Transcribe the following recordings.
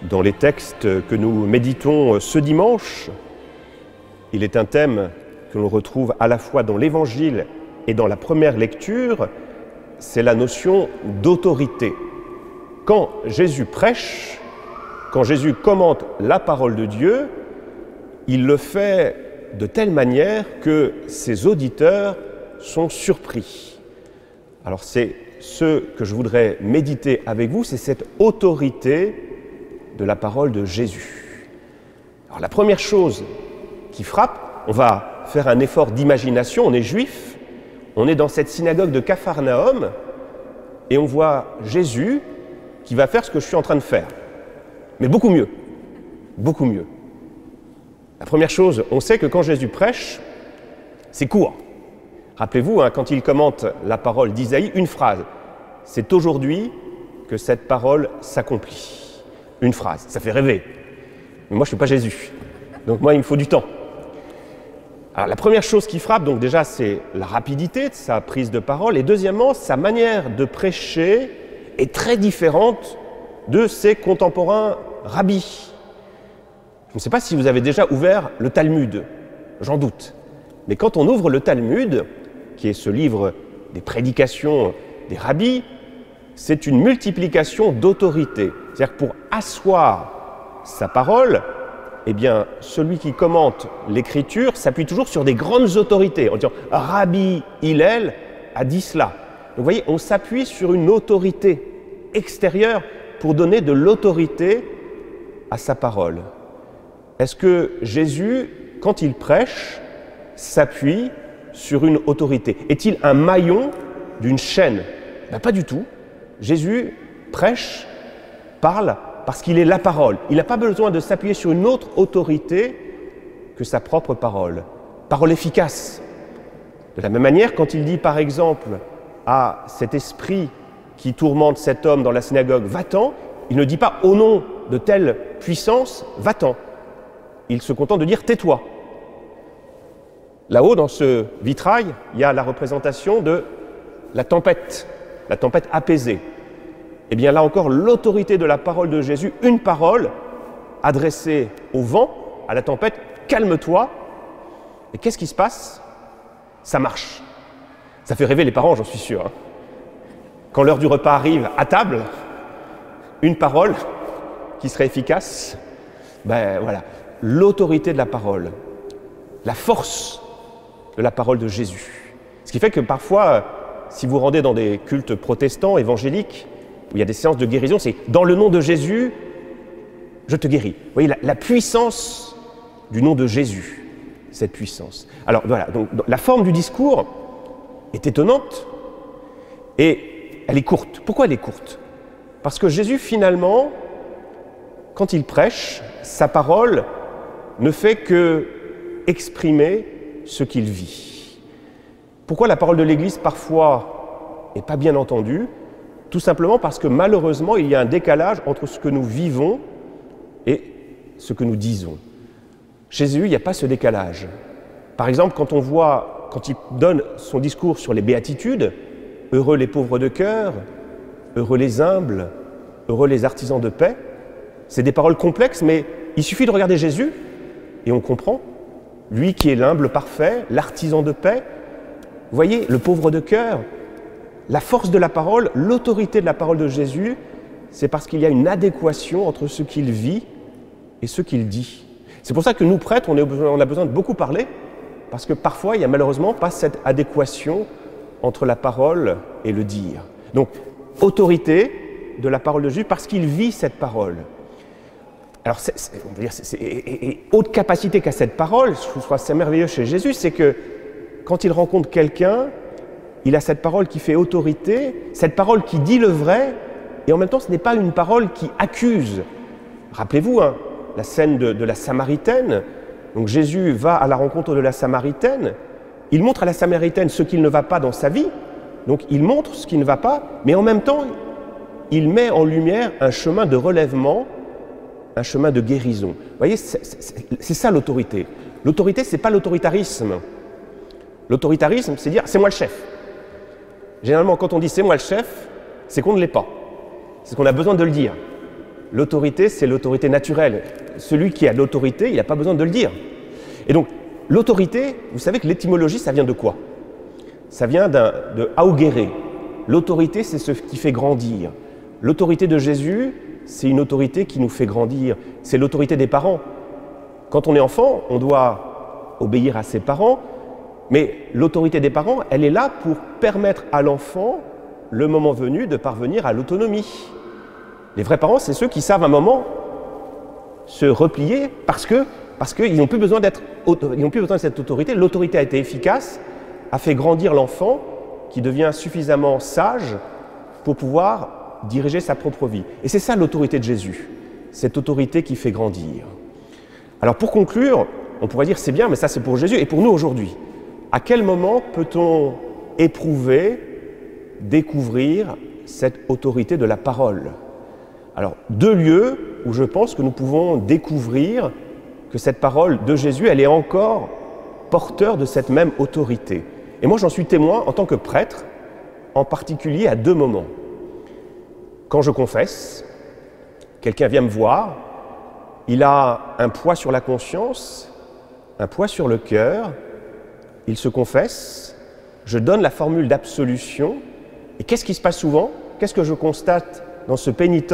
Dans les textes que nous méditons ce dimanche, il est un thème que l'on retrouve à la fois dans l'Évangile et dans la première lecture, c'est la notion d'autorité. Quand Jésus prêche, quand Jésus commente la parole de Dieu, il le fait de telle manière que ses auditeurs sont surpris. Alors c'est ce que je voudrais méditer avec vous, c'est cette autorité de la parole de Jésus. Alors la première chose qui frappe, on va faire un effort d'imagination, on est juif, on est dans cette synagogue de Capharnaüm et on voit Jésus qui va faire ce que je suis en train de faire. Mais beaucoup mieux, beaucoup mieux. La première chose, on sait que quand Jésus prêche, c'est court. Rappelez-vous, quand il commente la parole d'Isaïe, une phrase. C'est aujourd'hui que cette parole s'accomplit. Une phrase, ça fait rêver. Mais moi, je ne suis pas Jésus. Donc moi, il me faut du temps. Alors la première chose qui frappe, donc déjà, c'est la rapidité de sa prise de parole. Et deuxièmement, sa manière de prêcher est très différente de ses contemporains rabbis. Je ne sais pas si vous avez déjà ouvert le Talmud, j'en doute. Mais quand on ouvre le Talmud, qui est ce livre des prédications des rabbis, c'est une multiplication d'autorité. C'est-à-dire que pour asseoir sa parole, eh bien, celui qui commente l'écriture s'appuie toujours sur des grandes autorités, en disant « Rabbi Hillel a dit cela ». Donc vous voyez, on s'appuie sur une autorité extérieure pour donner de l'autorité à sa parole. Est-ce que Jésus, quand il prêche, s'appuie sur une autorité? Est-il un maillon d'une chaîne? Ben, pas du tout. Jésus prêche, parle parce qu'il est la parole. Il n'a pas besoin de s'appuyer sur une autre autorité que sa propre parole. Parole efficace. De la même manière, quand il dit par exemple à cet esprit qui tourmente cet homme dans la synagogue, va-t'en, il ne dit pas au nom de telle puissance, va-t'en. Il se contente de dire tais-toi. Là-haut, dans ce vitrail, il y a la représentation de la tempête apaisée. Eh bien là encore, l'autorité de la parole de Jésus, une parole adressée au vent, à la tempête, calme-toi. Et qu'est-ce qui se passe? Ça marche. Ça fait rêver les parents, j'en suis sûr. Quand l'heure du repas arrive à table, une parole qui serait efficace, ben voilà, l'autorité de la parole, la force de la parole de Jésus. Ce qui fait que parfois, si vous rendez dans des cultes protestants, évangéliques, où il y a des séances de guérison, c'est « dans le nom de Jésus, je te guéris ». Vous voyez, la puissance du nom de Jésus, cette puissance. Alors voilà, donc la forme du discours est étonnante et elle est courte. Pourquoi elle est courte? Parce que Jésus, finalement, quand il prêche, sa parole ne fait que exprimer ce qu'il vit. Pourquoi la parole de l'Église, parfois, n'est pas bien entendue? Tout simplement parce que malheureusement, il y a un décalage entre ce que nous vivons et ce que nous disons. Chez Jésus, il n'y a pas ce décalage. Par exemple, quand il donne son discours sur les béatitudes, « Heureux les pauvres de cœur, heureux les humbles, heureux les artisans de paix », c'est des paroles complexes, mais il suffit de regarder Jésus et on comprend. Lui qui est l'humble parfait, l'artisan de paix, vous voyez, le pauvre de cœur. La force de la parole, l'autorité de la parole de Jésus, c'est parce qu'il y a une adéquation entre ce qu'il vit et ce qu'il dit. C'est pour ça que nous, prêtres, on a besoin de beaucoup parler, parce que parfois, il n'y a malheureusement pas cette adéquation entre la parole et le dire. Donc, autorité de la parole de Jésus, parce qu'il vit cette parole. Alors, on va dire, haute capacité qu'a cette parole, je trouve ça merveilleux chez Jésus, c'est que quand il rencontre quelqu'un, il a cette parole qui fait autorité, cette parole qui dit le vrai, et en même temps, ce n'est pas une parole qui accuse. Rappelez-vous, la scène de la Samaritaine. Donc Jésus va à la rencontre de la Samaritaine, il montre à la Samaritaine ce qu'il ne va pas dans sa vie, donc il montre ce qui ne va pas, mais en même temps, il met en lumière un chemin de relèvement, un chemin de guérison. Vous voyez, c'est ça l'autorité. L'autorité, ce n'est pas l'autoritarisme. L'autoritarisme, c'est dire « c'est moi le chef ». Généralement, quand on dit « c'est moi le chef », c'est qu'on ne l'est pas. C'est qu'on a besoin de le dire. L'autorité, c'est l'autorité naturelle. Celui qui a l'autorité, il n'a pas besoin de le dire. Et donc, l'autorité, vous savez que l'étymologie, ça vient de quoi? Ça vient de augere. L'autorité, c'est ce qui fait grandir. L'autorité de Jésus, c'est une autorité qui nous fait grandir. C'est l'autorité des parents. Quand on est enfant, on doit obéir à ses parents, mais l'autorité des parents, elle est là pour permettre à l'enfant, le moment venu, de parvenir à l'autonomie. Les vrais parents, c'est ceux qui savent à un moment se replier parce qu'ils n'ont plus besoin de cette autorité. L'autorité a été efficace, a fait grandir l'enfant qui devient suffisamment sage pour pouvoir diriger sa propre vie. Et c'est ça l'autorité de Jésus, cette autorité qui fait grandir. Alors pour conclure, on pourrait dire c'est bien, mais ça c'est pour Jésus et pour nous aujourd'hui. À quel moment peut-on éprouver, découvrir cette autorité de la parole? Alors, 2 lieux où je pense que nous pouvons découvrir que cette parole de Jésus, elle est encore porteur de cette même autorité. Et moi, j'en suis témoin en tant que prêtre, en particulier à 2 moments. Quand je confesse, quelqu'un vient me voir, il a un poids sur la conscience, un poids sur le cœur, il se confesse, je donne la formule d'absolution, et qu'est-ce qui se passe souvent? Qu'est-ce que je constate dans ce pénitent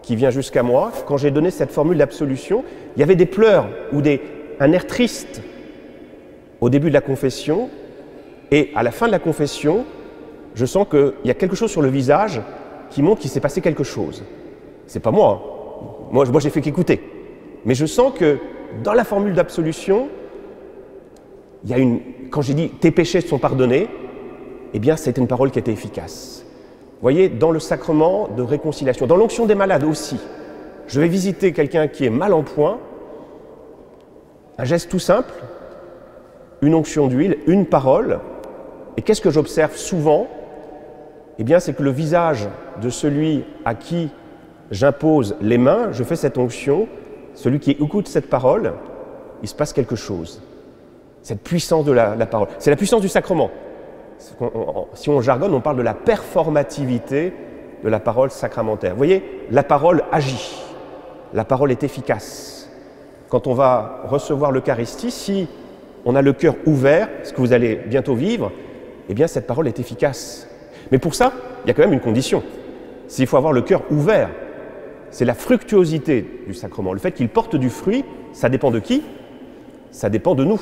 qui vient jusqu'à moi? Quand j'ai donné cette formule d'absolution, il y avait des pleurs ou un air triste au début de la confession, et à la fin de la confession, je sens qu'il y a quelque chose sur le visage qui montre qu'il s'est passé quelque chose. C'est pas moi, hein. Moi j'ai fait qu'écouter. Mais je sens que dans la formule d'absolution, il y a quand j'ai dit « tes péchés sont pardonnés », eh bien c'était une parole qui était efficace. Vous voyez, dans le sacrement de réconciliation, dans l'onction des malades aussi, je vais visiter quelqu'un qui est mal en point, un geste tout simple, une onction d'huile, une parole, et qu'est-ce que j'observe souvent? Eh bien, c'est que le visage de celui à qui j'impose les mains, je fais cette onction, celui qui écoute cette parole, il se passe quelque chose. Cette puissance de la parole, c'est la puissance du sacrement. Si on jargonne, on parle de la performativité de la parole sacramentaire. Vous voyez, la parole agit, la parole est efficace. Quand on va recevoir l'Eucharistie, si on a le cœur ouvert, ce que vous allez bientôt vivre, eh bien cette parole est efficace. Mais pour ça, il y a quand même une condition. Il faut avoir le cœur ouvert. C'est la fructuosité du sacrement. Le fait qu'il porte du fruit, ça dépend de qui? Ça dépend de nous.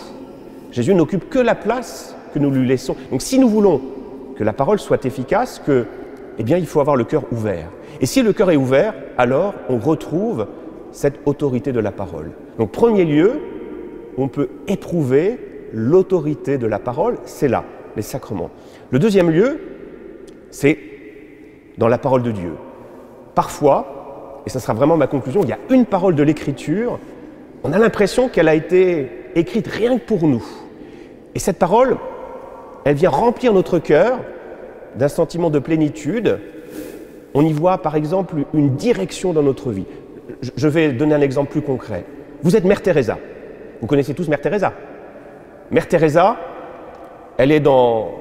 Jésus n'occupe que la place que nous lui laissons. Donc si nous voulons que la parole soit efficace, eh bien il faut avoir le cœur ouvert. Et si le cœur est ouvert, alors on retrouve cette autorité de la parole. Donc premier lieu, on peut éprouver l'autorité de la parole, c'est là, les sacrements. Le deuxième lieu, c'est dans la parole de Dieu. Parfois, et ça sera vraiment ma conclusion, il y a une parole de l'Écriture, on a l'impression qu'elle a été écrite rien que pour nous. Et cette parole, elle vient remplir notre cœur d'un sentiment de plénitude. On y voit par exemple une direction dans notre vie. Je vais donner un exemple plus concret. Vous êtes Mère Teresa. Vous connaissez tous Mère Teresa. Mère Teresa, elle est dans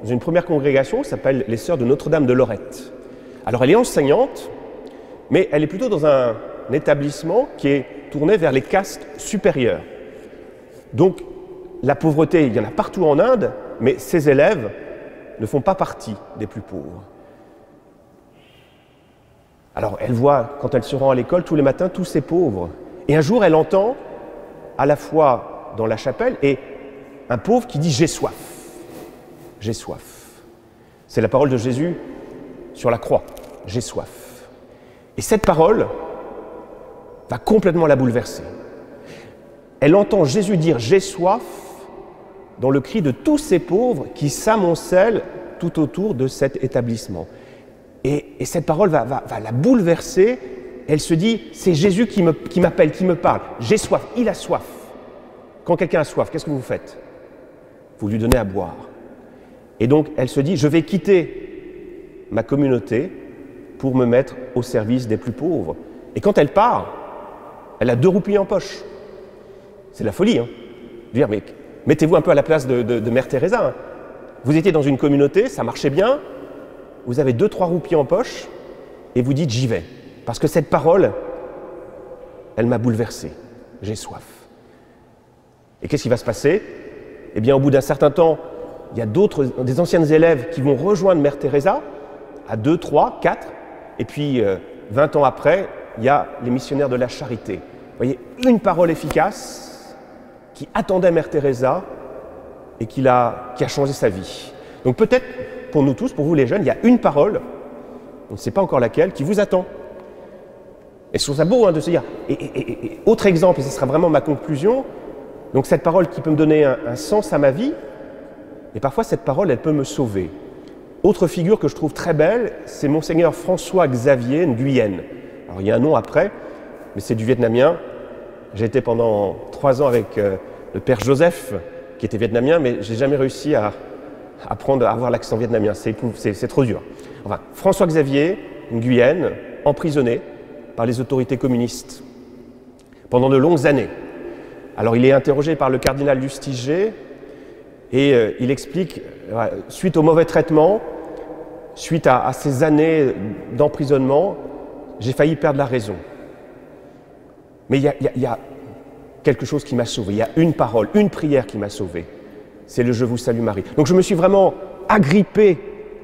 une première congrégation qui s'appelle les Sœurs de Notre-Dame de Lorette. Alors elle est enseignante, mais elle est plutôt dans un établissement qui est tourné vers les castes supérieures. Donc la pauvreté, il y en a partout en Inde, mais ses élèves ne font pas partie des plus pauvres. Alors elle voit, quand elle se rend à l'école, tous les matins, tous ces pauvres. Et un jour, elle entend, à la fois dans la chapelle, et un pauvre qui dit « j'ai soif ». J'ai soif. C'est la parole de Jésus sur la croix. J'ai soif. Et cette parole va complètement la bouleverser. Elle entend Jésus dire « j'ai soif » dans le cri de tous ces pauvres qui s'amoncellent tout autour de cet établissement. Et cette parole va la bouleverser. Elle se dit « c'est Jésus qui m'appelle, qui me parle. J'ai soif. Il a soif. » Quand quelqu'un a soif, qu'est-ce que vous faites? Vous lui donnez à boire. Et donc, elle se dit, je vais quitter ma communauté pour me mettre au service des plus pauvres. Et quand elle part, elle a 2 roupies en poche. C'est la folie, hein. Je veux dire, mais mettez-vous un peu à la place de Mère Teresa. Hein. Vous étiez dans une communauté, ça marchait bien, vous avez 2-3 roupies en poche, et vous dites, j'y vais. Parce que cette parole, elle m'a bouleversé. J'ai soif. Et qu'est-ce qui va se passer? Eh bien, au bout d'un certain temps, il y a des anciennes élèves qui vont rejoindre Mère Teresa, à 2, 3, 4, et puis 20 ans après, il y a les missionnaires de la charité. Vous voyez, une parole efficace qui attendait Mère Teresa et qui a changé sa vie. Donc peut-être, pour nous tous, pour vous les jeunes, il y a une parole, on ne sait pas encore laquelle, qui vous attend. Et je trouve ça beau de se dire. Et autre exemple, et ce sera vraiment ma conclusion, donc cette parole qui peut me donner un sens à ma vie, et parfois cette parole, elle peut me sauver. Autre figure que je trouve très belle, c'est Monseigneur François Xavier Nguyen. Alors il y a un nom après, mais c'est du vietnamien. J'ai été pendant 3 ans avec le père Joseph, qui était vietnamien, mais je n'ai jamais réussi à apprendre à avoir l'accent vietnamien, c'est trop dur. Enfin, François Xavier Nguyen, emprisonné par les autorités communistes pendant de longues années. Alors il est interrogé par le cardinal Lustiger et il explique, suite au mauvais traitement, suite à ces années d'emprisonnement, j'ai failli perdre la raison. Mais il y a quelque chose qui m'a sauvé, il y a une parole, une prière qui m'a sauvé. C'est le « Je vous salue Marie ». Donc je me suis vraiment agrippé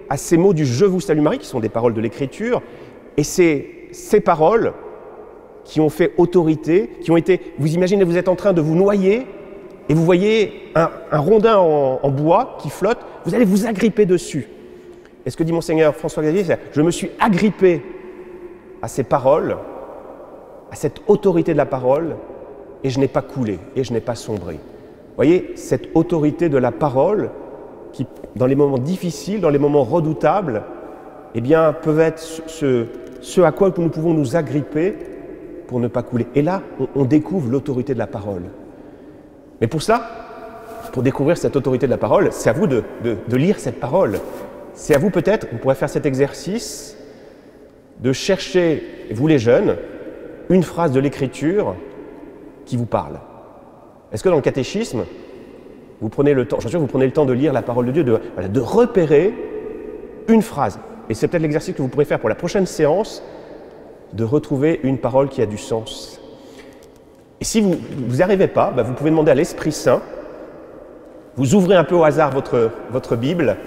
à ces mots du « Je vous salue Marie », qui sont des paroles de l'Écriture, et c'est ces paroles qui ont fait autorité, qui ont été, vous imaginez, vous êtes en train de vous noyer, et vous voyez un rondin en bois qui flotte, vous allez vous agripper dessus. Et ce que dit Monseigneur François Xavier, c'est « Je me suis agrippé à ces paroles, à cette autorité de la parole, et je n'ai pas coulé, et je n'ai pas sombré. » Vous voyez, cette autorité de la parole, qui, dans les moments difficiles, dans les moments redoutables, eh bien, peuvent être ce à quoi nous pouvons nous agripper pour ne pas couler. Et là, on découvre l'autorité de la parole. Mais pour ça, pour découvrir cette autorité de la parole, c'est à vous de lire cette parole. C'est à vous peut-être, vous pourrez faire cet exercice, de chercher, vous les jeunes, une phrase de l'Écriture qui vous parle. Est-ce que dans le catéchisme, vous prenez le temps, je suis sûr que vous prenez le temps de lire la parole de Dieu, de repérer une phrase. Et c'est peut-être l'exercice que vous pourrez faire pour la prochaine séance, de retrouver une parole qui a du sens. Et si vous n'y arrivez pas, vous pouvez demander à l'Esprit Saint, vous ouvrez un peu au hasard votre Bible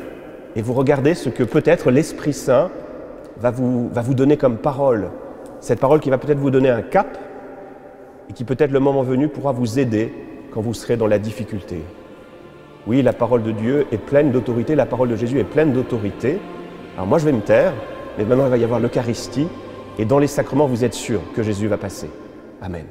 et vous regardez ce que peut-être l'Esprit Saint va vous donner comme parole. Cette parole qui va peut-être vous donner un cap et qui peut-être le moment venu pourra vous aider quand vous serez dans la difficulté. Oui, la parole de Dieu est pleine d'autorité, la parole de Jésus est pleine d'autorité. Alors moi je vais me taire, mais maintenant il va y avoir l'Eucharistie et dans les sacrements vous êtes sûr que Jésus va passer. Amen.